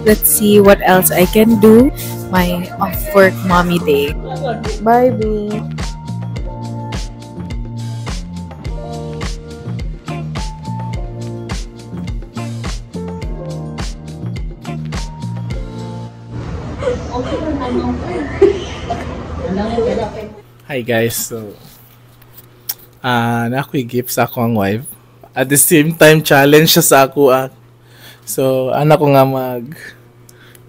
let's see what else I can do. My off-work mommy day. Bye, B. Hi guys, so nakoy gift sa akong wife. At the same time challenge siya sa ako. So anak ko nga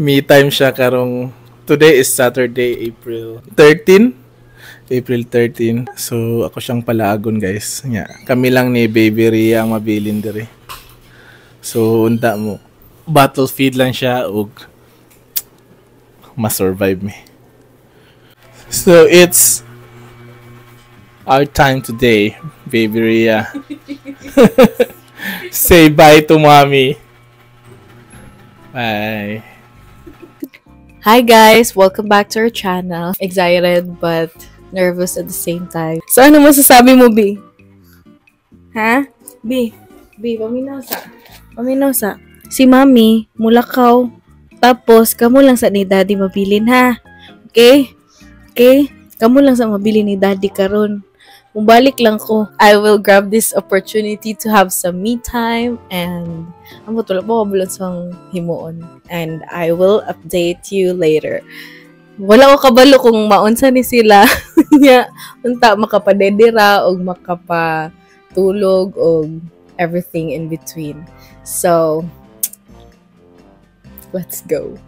me time siya karong today is Saturday, April 13. So ako siyang palaagon guys. Kami lang ni Baby Ria ang mabilin diri. So unta mo battlefield lang siya ug ma-survive me. So it's our time today, Baby Ria. Say bye to mommy. Bye. Hi guys, welcome back to our channel. Excited but nervous at the same time. So ano masasabi mo, B? Ha? B, paminaw sa. Si Mami, mulakaw. Tapos, kamu lang sa ni Daddy mabilin, ha? Okay? Kamu lang sa mabili ni Daddy karon. Mubalik lang ko. I will grab this opportunity to have some me time and amo tulad mo kabulon sang himuon. And I will update you later. Wala ko kabalo kung maunsa ni sila. Nya unta makapadedera o makapatulog o everything in between. So, let's go.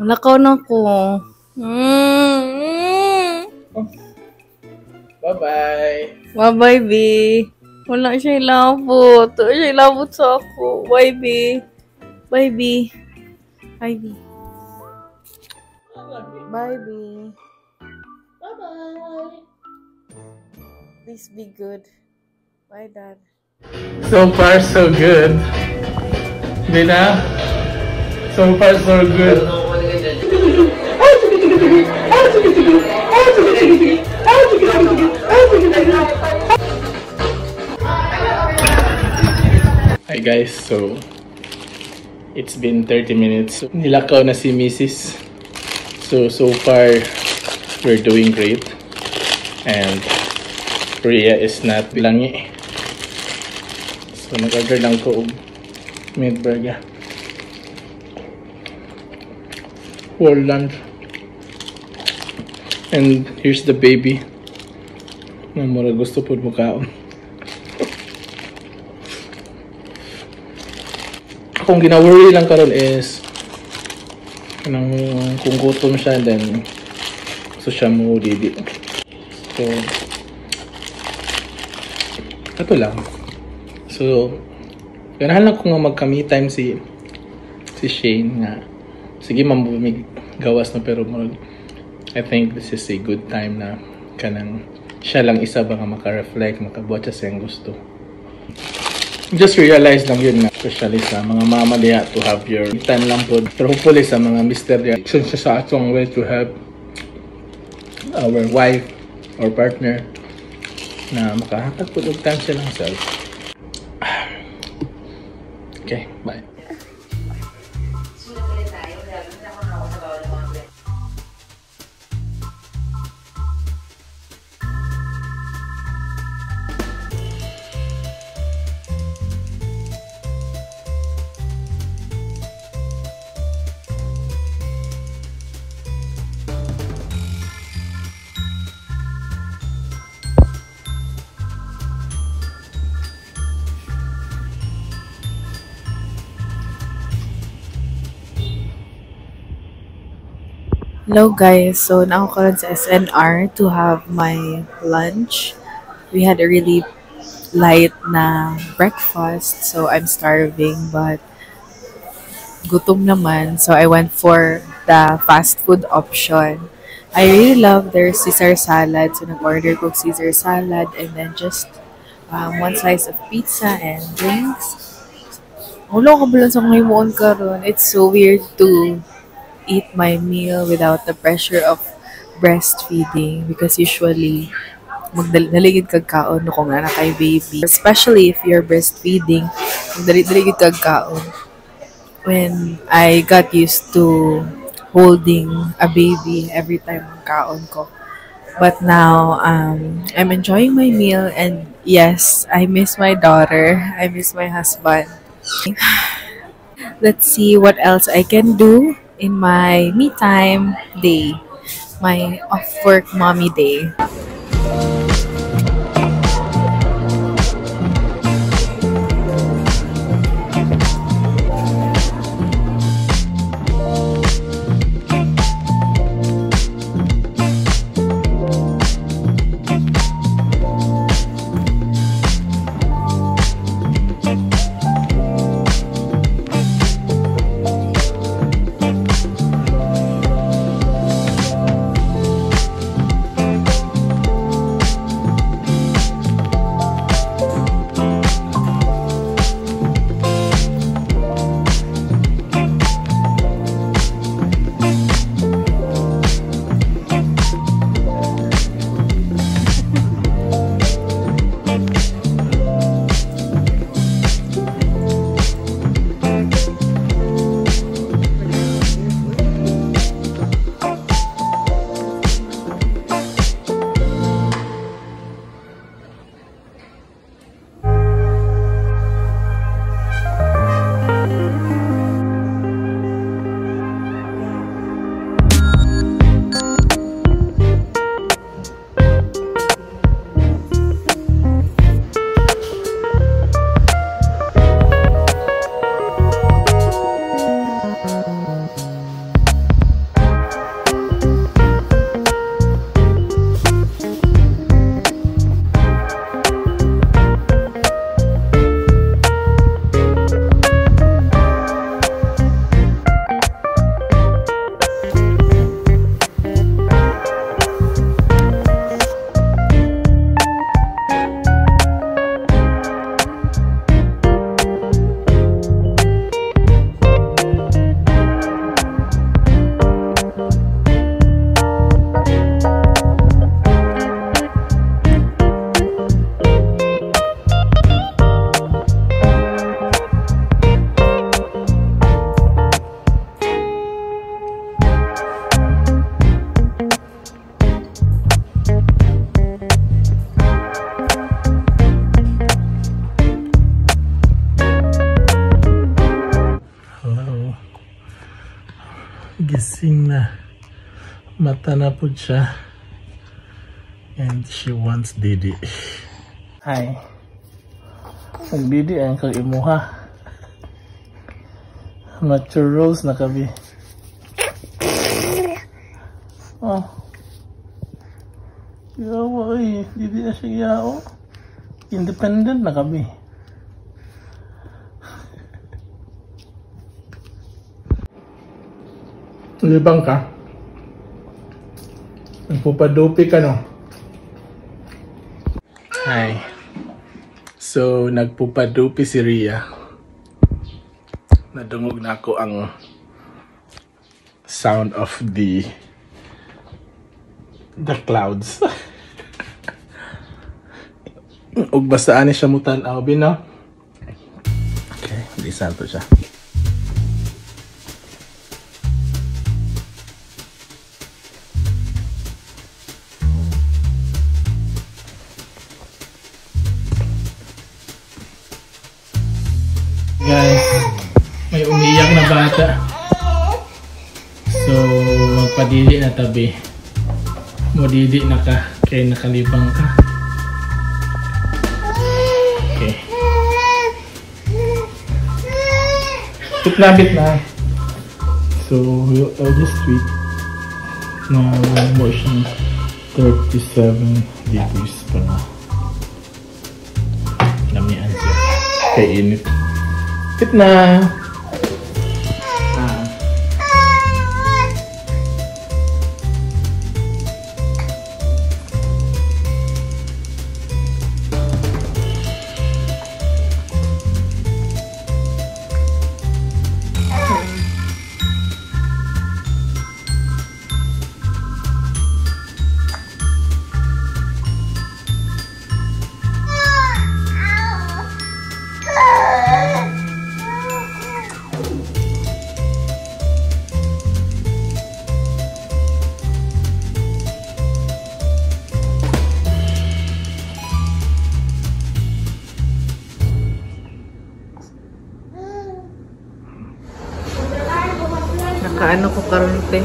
Mulakaw na ko. Bye-bye. Bye-bye, B. Wala siya ilabot. Wala siya ilabot sa ako. Bye, B. Bye, B. Bye, B. Bye, B. Bye-bye. Please be good. Bye, Dad. So far, so good. Dina? So far, so good. Hi guys, so it's been 30 minutes. Nilakaw na si Mrs. So far we're doing great. And Rhea is not langi. So nag-order lang ko meat burger for lunch. And here's the baby. Mura gusto po mo kaon. Kung gina-worry lang karon is kung gutom siya then gusto siya mo didi. So ito lang. So ganahan lang ko nga magka-me time si Shane nga. Sige mamumig gawas na pero I think this is a good time na kanang siya lang isa ba nga maka-reflect, makabuhat siya siyang gusto. Just realize lang yun nga, especially sa mga mama diya to have your time lang po. Pero hopefully sa mga mister diya, since sa atong way to have our wife or partner na makahatag po ng time siya lang self. Okay, bye. Hello guys, so now ako karon sa SNR to have my lunch. We had a really light na breakfast, so I'm starving but gutom naman. So I went for the fast food option. I really love their Caesar salad, so nag-order ko Caesar salad and then just one slice of pizza and drinks. Wala ko bulan sa mga himuon karon. It's so weird to eat my meal without the pressure of breastfeeding because usually magdaligid kag kaon no kung na kay baby, especially if you're breastfeeding, magdaligid kag kaon. when I got used to holding a baby every time kaon ko. But now, I'm enjoying my meal, and yes, I miss my daughter. I miss my husband. Let's see what else I can do in my me time day, my off work mommy day. Gising na. Mata na po siya. And she wants didi. Hi. Nagdidi ang kag imuha. Mature rose na kabi. Oh. Yawa eh. Didi na siya yao. Independent na kabi. Libang ka? Nagpupadupi ka, no? Hi. So, nagpupadupi si Rhea. Nadungog na ako ang sound of the clouds. Ug basta ani siya mutan-aw, no? Okay, hindi santo siya. Guys, may umiyak na bata. So, magpadili na tabi. Modidi na ka, kaya nakalibang ka. Okay. Bit na. So, I'll just tweet na more siyang 37 degrees pa na. Lamian siya. Kaya init. Bit na. Kaano ko karon te.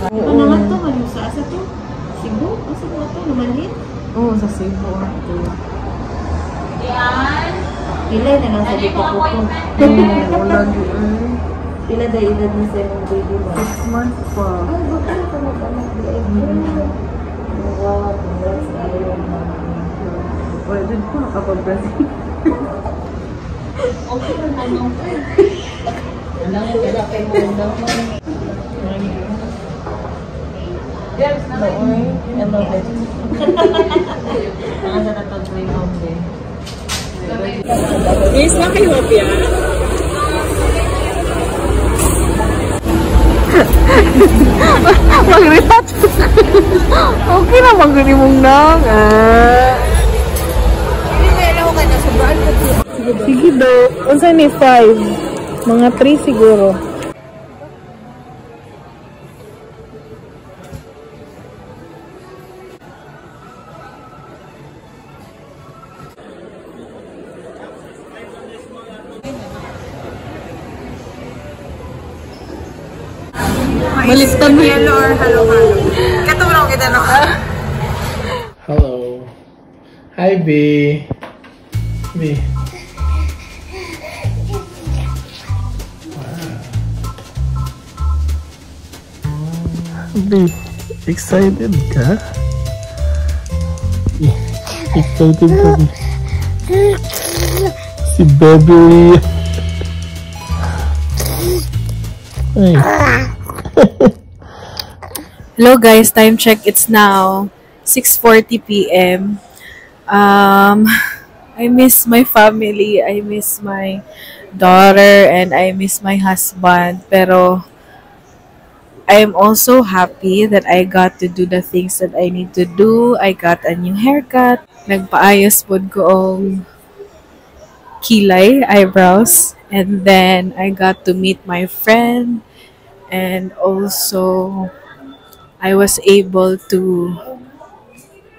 Ano naman to? Ano sa asa to? Cebu? Asa mo to? Namanhin? Oo, sa Cebu ate. Pila na lang sa dito ko to. Wala gyud. Pila da edad na sa imong baby ba? 6 months pa. Ay, bakit ka mag-anak di ay? Wow, congrats kayo. Pwede po nakapag-Brazil. Okay na ano. Alam mo, kaya kayo mo naman. Yes, na I love it. Nakasa na itong may home day. Miss, na kayo hopya? Mag-rehat. Okay na, mag-gani mong nang. Sige do. Unsa ni 5? Mga 3 siguro. Baliktad mo yellow or halo-halo. Kato mo lang kita no. Hello. Hi, B. B. B, excited ka? Excited ka? Si Baby. Ay. Hello guys, time check. It's now 6:40 p.m. I miss my family. I miss my daughter and I miss my husband. Pero I am also happy that I got to do the things that I need to do. I got a new haircut. Nagpaayos pod ko ang kilay, eyebrows. And then I got to meet my friend. And also I was able to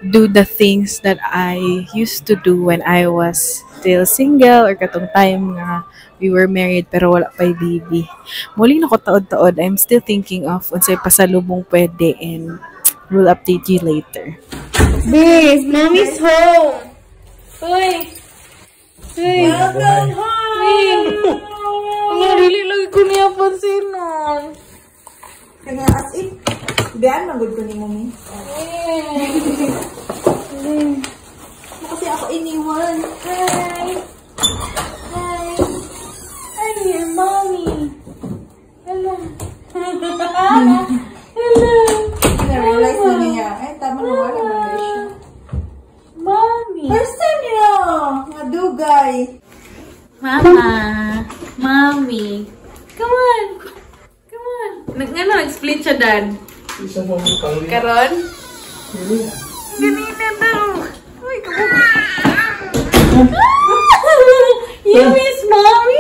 do the things that I used to do when I was still single or katong time nga we were married pero wala pa'y baby. Muli na ko taod-taod. I'm still thinking of unsay pasalubong pwede and we'll update you later. Miss, mommy's home. Hoy. Hey. Welcome home. Marili lagi ko niya pansinon. Kaya as in, biyan magod ko ni mommy. Kasi ako iniwan. Hi. Hi. I'm here, mommy. Hello. Hello. Na-realize na niya. Ay, tama na wala ba siya. Mommy. First time niya. Madugay. Mama. Mommy. Come on. Come on. Nag-split siya, Dad. Karon? Ganina daw. Uy, you miss Mommy?